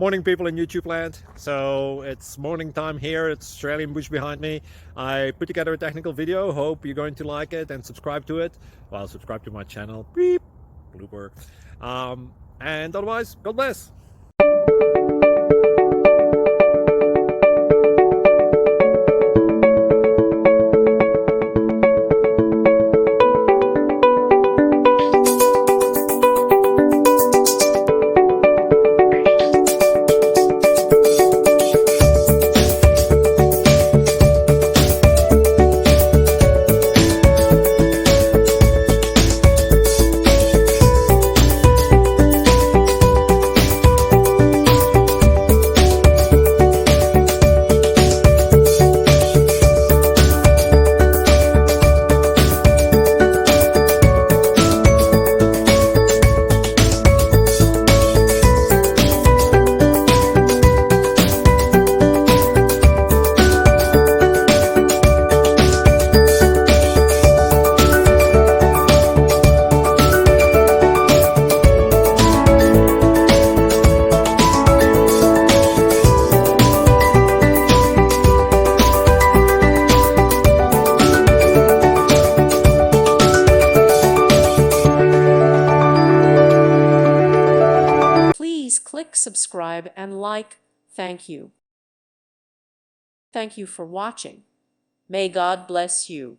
Morning, people in YouTube land. So it's morning time here. It's Australian bush behind me. I put together a technical video. Hope you're going to like it and subscribe to it. Well, subscribe to my channel. Beep. Blooper. And otherwise, God bless. Please click subscribe and like. Thank you. Thank you for watching. May God bless you.